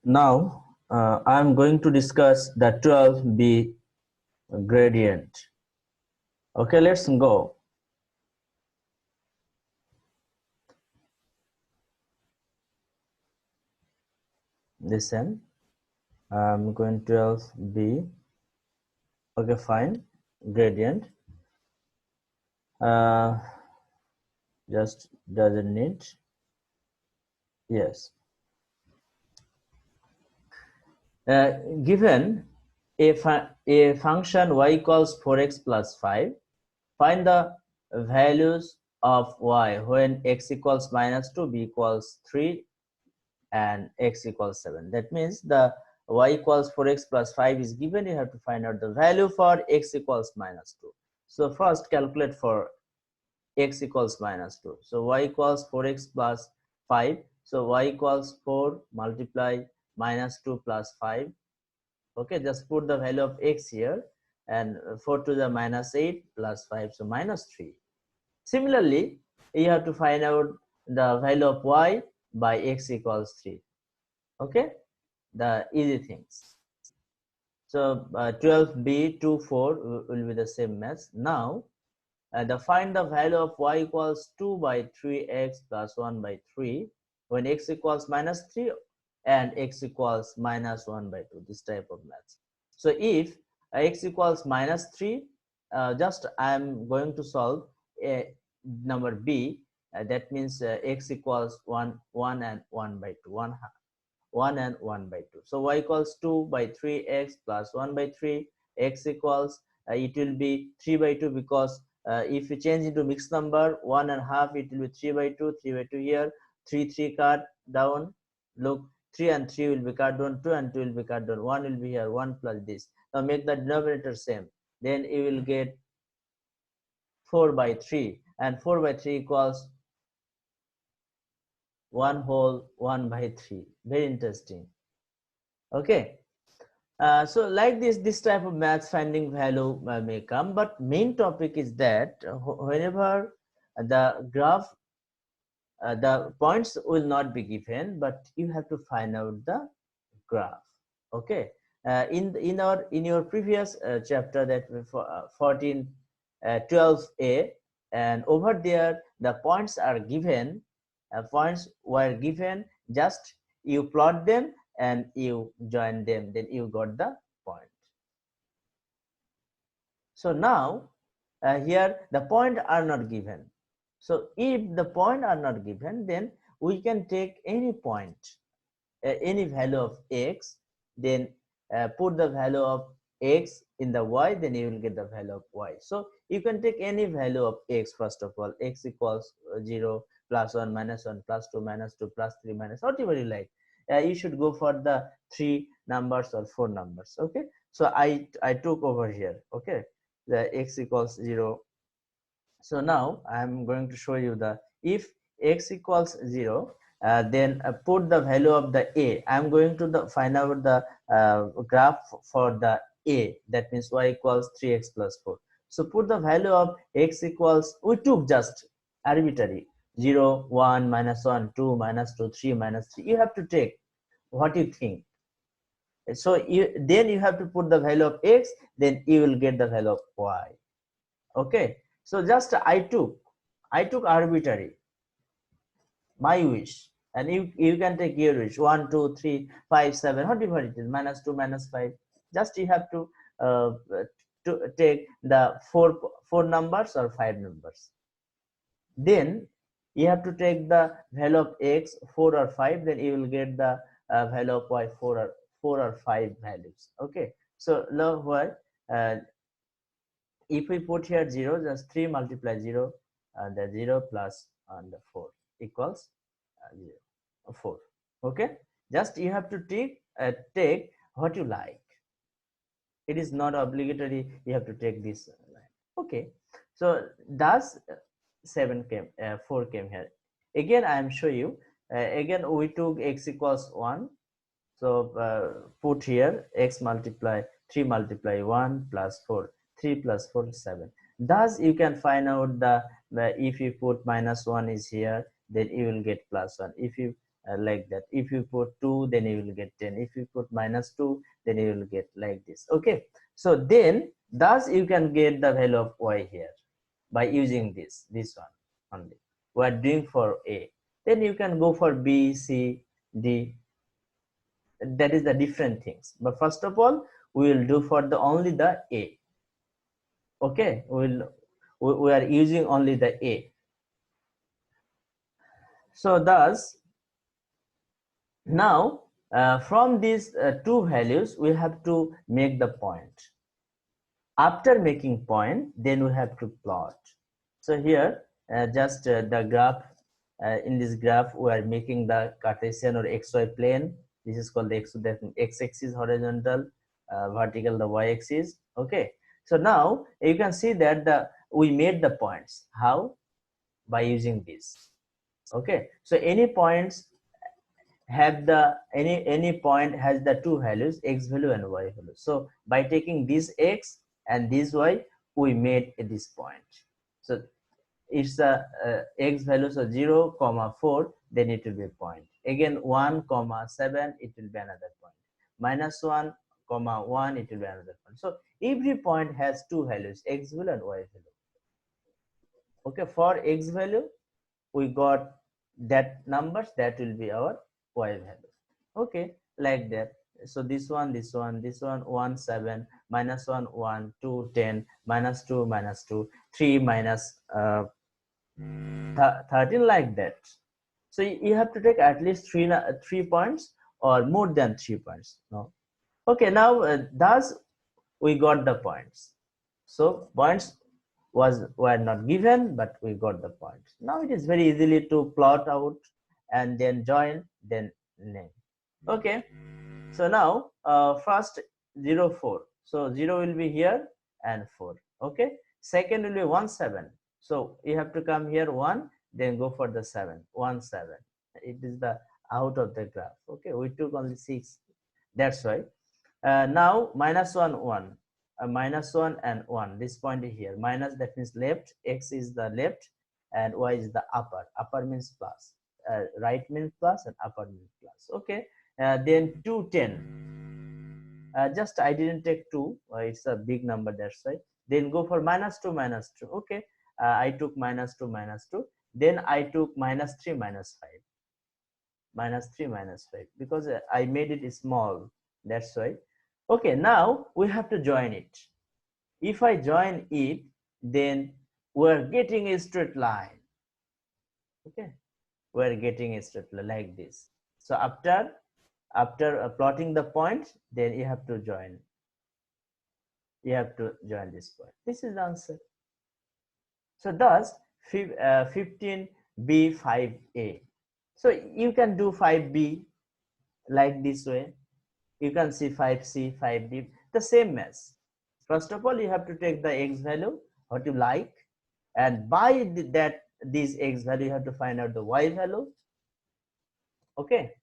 Now I am going to discuss the 12b gradient. Okay, let's go. Listen, I'm going 12b. Okay, fine. Gradient. Just doesn't need. Yes. Given a function y equals 4x plus 5, find the values of y when x equals minus 2, b equals 3, and x equals 7. That means the y equals 4x plus 5 is given. You have to find out the value for x equals minus 2. So first calculate for x equals minus 2. So y equals 4x plus 5. So y equals 4 multiply minus 2 plus 5. Okay, just put the value of x here, and 4 to the minus 8 plus 5, so minus 3. Similarly, you have to find out the value of y by x equals 3. Okay, the easy things. So 12b 24 will be the same math. Now find the value of y equals 2 by 3x plus 1 by 3 when x equals minus 3 and x equals minus 1 by 2, this type of math. So if x equals minus 3, just I am going to solve number b, that means x equals 1 and 1 by 2, 1 and 1 by 2. So y equals 2 by 3x plus 1 by 3, x equals, it will be 3 by 2, because if you change into mixed number, 1 and half, it will be 3 by 2, 3 by 2 here, 3 cut down, look, 3 and 3 will be cut down, 2 and 2 will be cut down, 1 will be here, 1 plus this. Now make the denominator same, then you will get 4 by 3, and 4 by 3 equals 1 whole 1 by 3. Very interesting. Okay, so like this type of math finding value may come, but main topic is that whenever the graph, the points will not be given, but you have to find out the graph. Okay, in your previous chapter, that 14 12a, and over there the points are given, points were given, just you plot them and you join them, then you got the point. So now here the point are not given. So if the point are not given, then we can take any point, any value of x, then put the value of x in the y, then you will get the value of y. So you can take any value of x. First of all, x equals 0, plus 1, minus 1, plus 2, minus 2, plus 3, minus whatever you like. You should go for the 3 numbers or 4 numbers. Okay, so I took over here. Okay, the x equals 0. So now I am going to show you the, if x equals 0, then put the value of the a. I am going to find out the graph for the a, that means y equals 3x plus 4. So put the value of x equals, we took just arbitrary, 0, 1, minus 1, 2, minus 2, 3, minus 3. You have to take what you think. So then you have to put the value of x, then you will get the value of y. Okay, so just I took arbitrary, my wish, and you can take your wish, 1, 2, 3, 5, 7, whatever it is, minus 2, minus 5. Just you have to take the four numbers or 5 numbers. Then you have to take the value of x, 4 or 5, then you will get the value of y, 4 or 5 values. Okay, so now what, if we put here 0, just 3 multiply 0, the 0 plus the 4 equals 0, 4. Okay, just you have to take what you like. It is not obligatory you have to take this line. Okay, so thus 7 came, 4 came here. Again I am show you, again we took x equals 1. So put here x multiply 3 multiply 1 plus 4, 3 plus 4 7. Thus you can find out the if you put minus 1 is here, then you will get plus 1. If you like that. If you put 2, then you will get 10. If you put -2, then you will get like this. Okay, so then thus you can get the value of y here by using this one only. We are doing for a, then you can go for b, c, d. That is the different things, but first of all we will do for the only the a. Okay, we are using only the a. So thus now from these two values we have to make the point. After making point, then we have to plot. So here just the graph, in this graph we are making the Cartesian or xy plane. This is called the x-axis horizontal, vertical the y-axis. Okay, so now you can see that we made the points. How? By using this. Okay, so any points have the any point has the two values, x value and y value. So by taking this x and this y, we made this point. So it's the x value, so 0, 4, then it will be a point. Again 1, 7, it will be another point. -1, 1, it will be another point. So every point has two values, x value and y value. Okay, for x value we got that numbers, that will be our y value. Okay, like that. So this one, 1, 7, -1, 1, 2, 10, -2, -2, 3, minus 13, like that. So you have to take at least three points or more than 3 points. No. Okay, now thus we got the points. So points were not given, but we got the points. Now it is very easily to plot out and then join, then name. Okay, so now first 0, 4. So 0 will be here and 4. Okay, second will be 1, 7. So you have to come here 1, then go for the 7, 1, 7. It is the out of the graph. Okay, we took only 6. That's why. Now -1, 1. -1 and 1. This point here. Minus, that means left. X is the left and y is the upper. Upper means plus. Right means plus and upper means plus. Okay. Then 2, 10. Just I didn't take 2. It's a big number, that's why. Then go for -2, -2. Okay. I took -2, -2. Then I took -3, -5. -3, -5 because I made it small. That's why. Okay, now we have to join it. If I join it, then we're getting a straight line. Okay, we're getting a straight line like this. So after plotting the point, then you have to join. You have to join this point. This is the answer. So thus 15b 5a. So you can do 5b like this way. You can see 5c, 5d, the same mass. First of all, you have to take the x value, what you like, and by this x value, you have to find out the y value. Okay,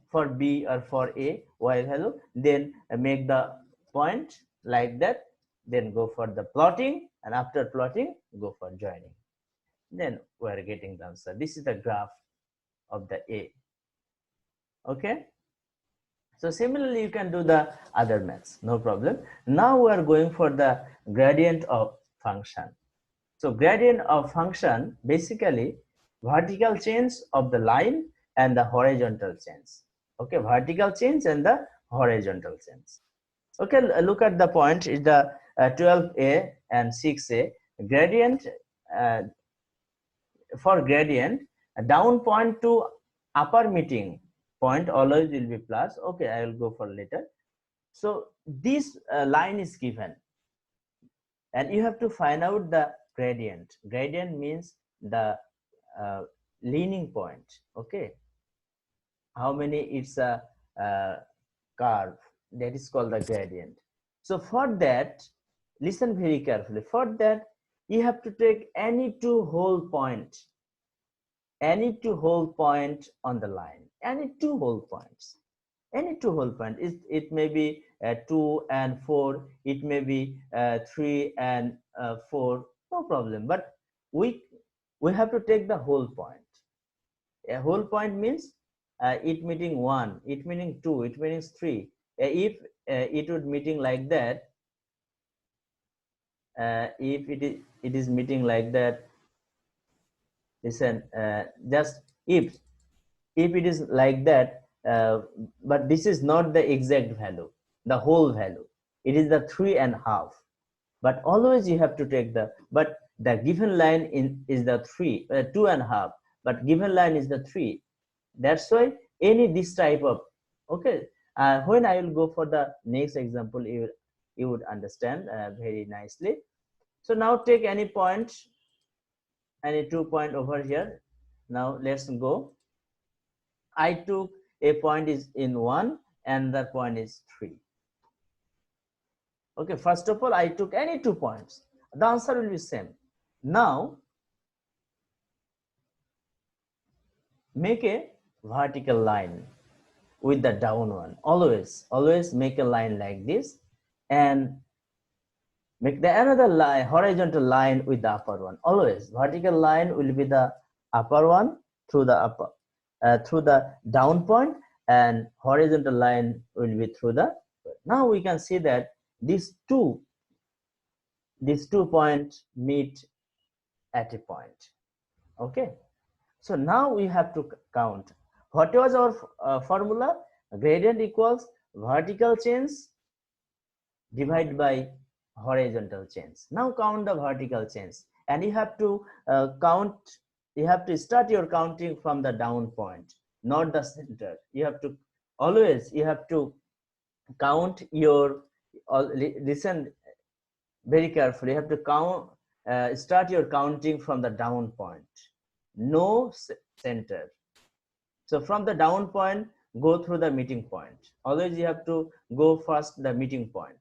for b or for a, y value, then make the point like that, then go for the plotting, and after plotting, go for joining. Then we are getting the answer. This is the graph of the a. Okay. So similarly, you can do the other maths, no problem. Now we are going for the gradient of function. So gradient of function, basically vertical change of the line and the horizontal change. Okay, vertical change and the horizontal change. Okay, look at the point is the 12a and 6a. Gradient, for gradient, down point to upper meeting point always will be plus. Okay, I will go for later. So this line is given and you have to find out the gradient. Gradient means the leaning point. Okay, how many it's a curve, that is called the gradient. So for that, listen very carefully. For that, you have to take any two whole point on the line, any two whole points. It may be 2 and 4, it may be 3 and 4, no problem, but we have to take the whole point. A whole point means it meeting 1, it meaning 2, it means 3. If it would meeting like that, if it is meeting like that, listen, just if it is like that, but this is not the exact value, the whole value, it is the 3.5. But always you have to take the, but the given line is the 2.5, but given line is the 3. That's why any this type of, okay, when I will go for the next example, you would understand very nicely. So now take any point, any 2 point over here. Now let's go. I took a point is in 1 and the point is 3. Okay, first of all, I took any 2 points. The answer will be same. Now make a vertical line with the down one. Always make a line like this and make the another line, horizontal line with the upper one. Always vertical line will be the upper one through the upper, through the down point, and horizontal line will be through the. Now we can see that these two points meet at a point. Okay, so now we have to count. What was our formula? Gradient equals vertical change divided by horizontal change. Now count the vertical change, and you have to count. You have to start your counting from the down point, not the center. You have to always, you have to count your, listen very carefully. You have to count, start your counting from the down point, no center. So from the down point, go through the meeting point. Always you have to go first the meeting point.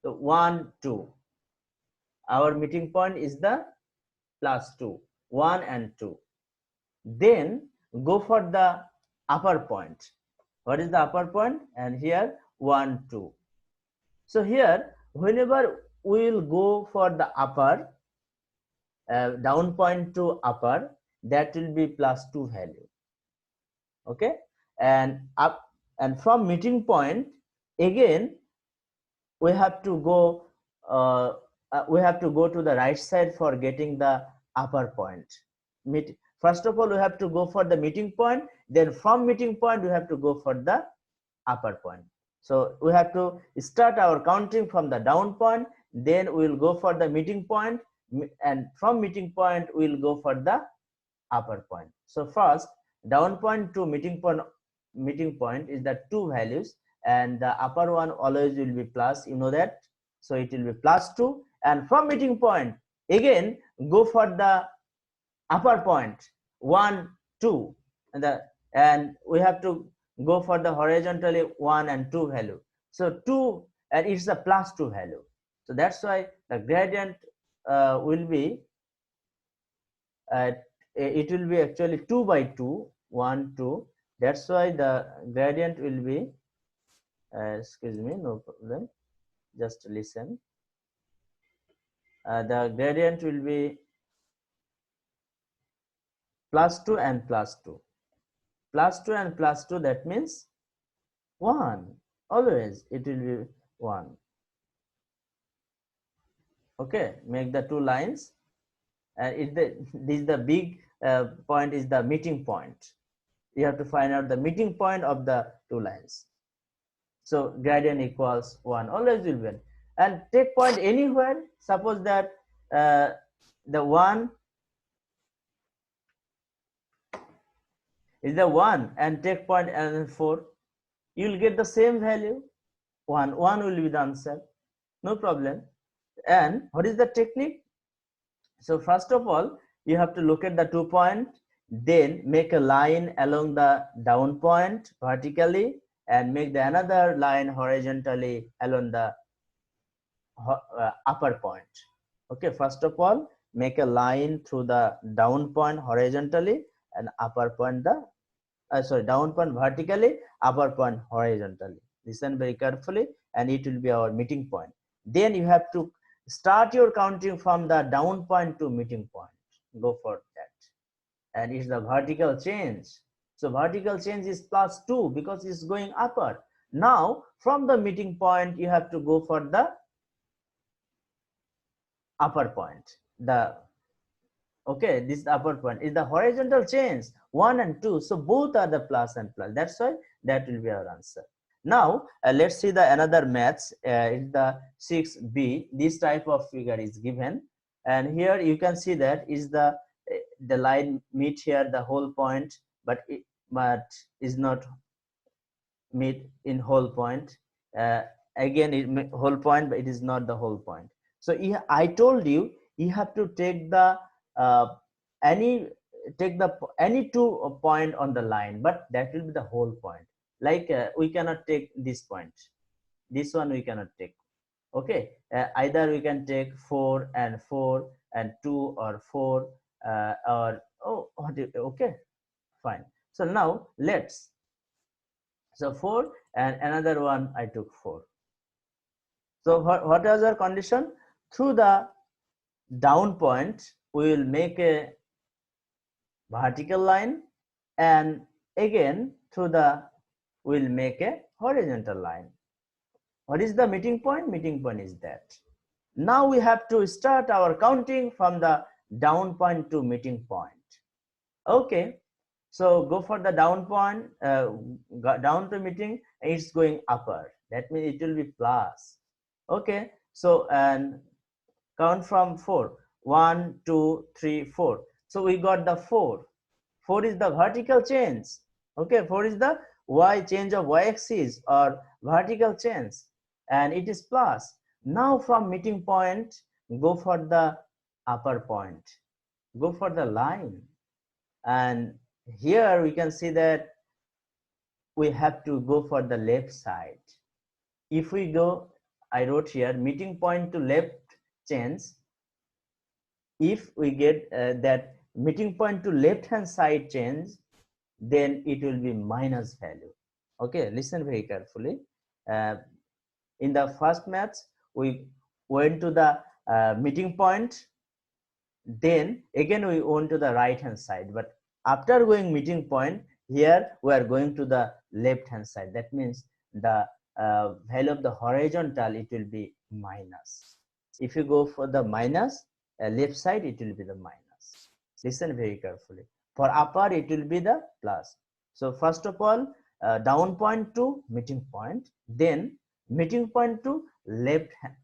So 1, 2. Our meeting point is the +2, 1 and 2. Then go for the upper point. What is the upper point? And here 1, 2. So here, whenever we will go for the upper, down point to upper, that will be +2 value. Okay, and up, and from meeting point again we have to go to the right side for getting the upper point. First of all, we have to go for the meeting point, then from meeting point we have to go for the upper point. So we have to start our counting from the down point, then we will go for the meeting point, and from meeting point we will go for the upper point. So first, down point to meeting point is the 2 values, and the upper one always will be plus, you know that. So it will be +2, and from meeting point again go for the upper point 1, 2, and we have to go for the horizontally 1 and 2 value. So 2, and it's a +2 value. So that's why the gradient will be it will be actually 2 by 2, 1, 2. That's why the gradient will be excuse me, no problem, just listen. The gradient will be +2 and +2, +2 and +2, that means 1. Always it will be 1. Okay, make the 2 lines, and this is the big point, is the meeting point. You have to find out the meeting point of the 2 lines. So gradient equals 1, always will be. And take point anywhere. Suppose that the 1 is the 1, and take point and 4, you will get the same value. 1 will be the answer, no problem. And what is the technique? So first of all, you have to look at the 2 point, then make a line along the down point vertically, and make the another line horizontally along the upper point. Okay, first of all, make a line through the down point horizontally, and upper point down point vertically, upper point horizontally. Listen very carefully, and it will be our meeting point. Then you have to start your counting from the down point to meeting point. Go for that. and it's the vertical change. So vertical change is +2 because it's going upward. Now from the meeting point you have to go for the upper point. The okay, this is the upper point is the horizontal change 1 and 2. So both are the plus and plus. That's why that will be our answer. Now let's see the another maths. In the 6b, this type of figure is given, and here you can see that is the line meet here the whole point, but is not meet in whole point. Again it whole point, but it is not the whole point. So I told you you have to take the uh, any any 2 point on the line, but that will be the whole point. Like we cannot take this point, this one we cannot take. Okay, either we can take 4 and 4 and 2 or 4 or oh okay, fine. So now let's, so 4 and another one I took 4. So what was our condition? Through the down point we will make a vertical line, and again through the we'll make a horizontal line. What is the meeting point? Meeting point is that. Now we have to start our counting from the down point to meeting point. Okay, so go for the down point, down to meeting, it's going upper. That means it will be plus. Okay, so and count from 4. 1, 2, 3, 4. So we got the 4. 4 is the vertical change. Okay, 4 is the y change of y-axis or vertical change, and it is plus. Now from meeting point, go for the upper point. Go for the line, and here we can see that we have to go for the left side. If we go, I wrote here meeting point to left change. If we get that meeting point to left hand side change, then it will be minus value. Okay, listen very carefully. In the first maths we went to the meeting point, then again we went to the right hand side, but after going meeting point, here we are going to the left hand side. That means the value of the horizontal, it will be minus. If you go for the minus left side, it will be the minus. Listen very carefully. For upper it will be the plus. So first of all, down point to meeting point, then meeting point to left hand,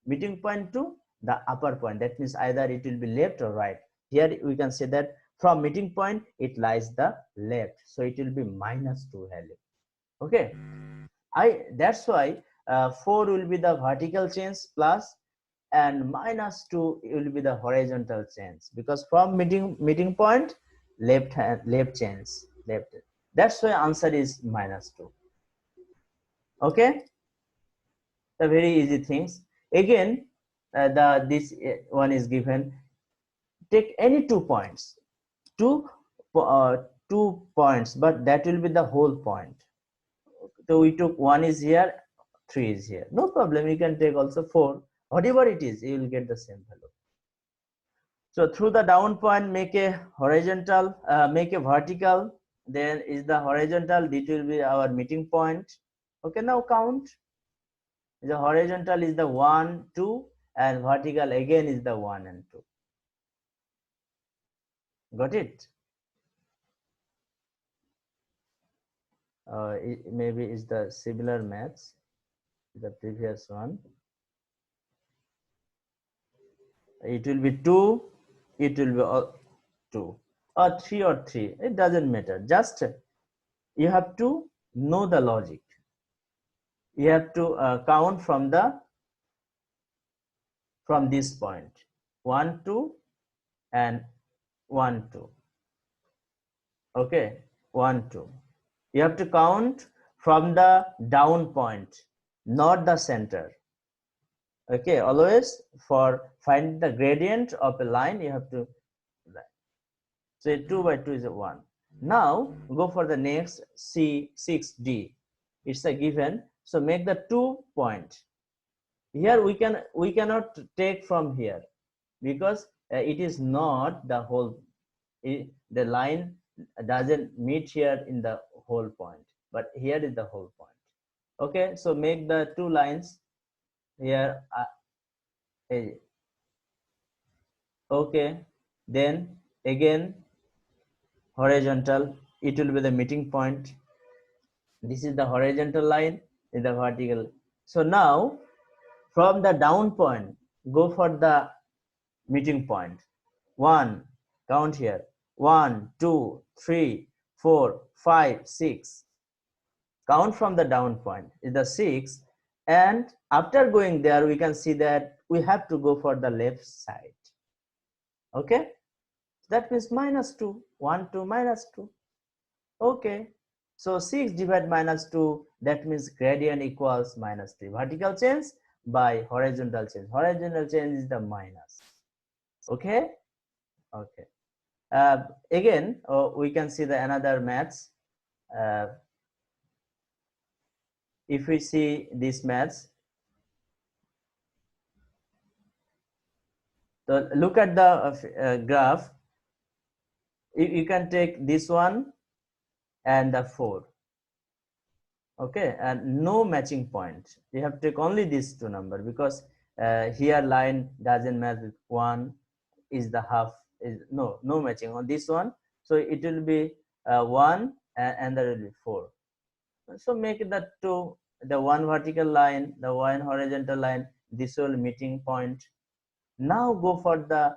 meeting point to the upper point. That means either it will be left or right. Here we can say that from meeting point it lies the left, so it will be -2 value. Okay, that's why 4 will be the vertical change plus, and -2 will be the horizontal change, because from meeting point left change left. That's why answer is -2. Okay, the very easy things. Again, this one is given. Take any 2 points, two 2 points, but that will be the whole point. So we took 1 is here, 3 is here. No problem. You can take also 4. Whatever it is, you will get the same value. So through the down point, make a horizontal, make a vertical. Then is the horizontal. This will be our meeting point. Okay, now count. The horizontal is the 1, 2, and vertical again is the 1 and 2. Got it? Maybe is the similar maths, the previous one. It will be 2, it will be 2 or 3 or 3. It doesn't matter. Just you have to know the logic. You have to count from this point, 1, 2, and 1, 2. Okay, 1, 2. You have to count from the down point, not the center. Okay, always for find the gradient of a line, you have to say 2 by 2 is a 1. Now go for the next C6D. It's a given. So make the 2 point. Here we cannot take from here, because it is not the whole. The line doesn't meet here in the whole point, but here is the whole point. Okay, so make the two lines here. Okay, then again horizontal, it will be the meeting point. This is the horizontal line, is the vertical. So now from the down point, go for the meeting point. 1, count here, 1, 2, 3, 4, 5, 6. Count from the down point is the 6, and after going there we can see that we have to go for the left side. Okay, that means -2, 1, 2, -2. Okay, so 6 divided -2, that means gradient equals -3. Vertical change by horizontal change. Horizontal change is the minus. Okay, okay. Again, we can see the another maths. If we see this maths, so look at the graph. You can take this one and the 4. Okay, and no matching point. You have to take only these two numbers, because here line doesn't match with 1, is the half, is no matching on this one, so it will be 1 and there will be 4. So make the two, the one vertical line, the one horizontal line, this will meeting point. Now go for the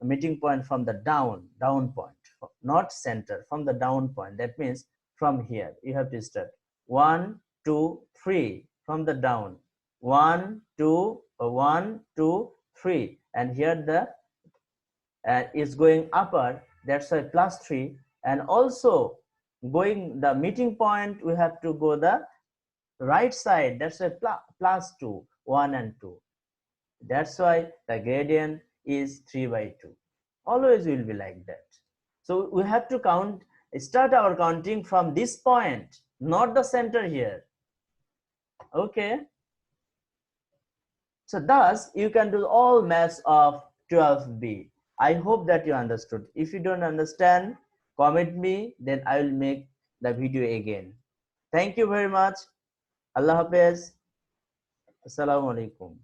meeting point from the down point, not center, from the down point. That means from here you have to start 1, 2, 3 from the down, 1, 2, 1, 2, 3, and here the is going upper, that's why +3, and also going the meeting point we have to go the right side, that's why +2, 1 and 2. That's why the gradient is 3/2. Always will be like that. So we have to count, start our counting from this point, not the center here. Okay. So thus you can do all maths of 12B. I hope that you understood. If you don't understand, comment me, then I will make the video again. Thank you very much. Allah Hafiz. Assalamu alaikum.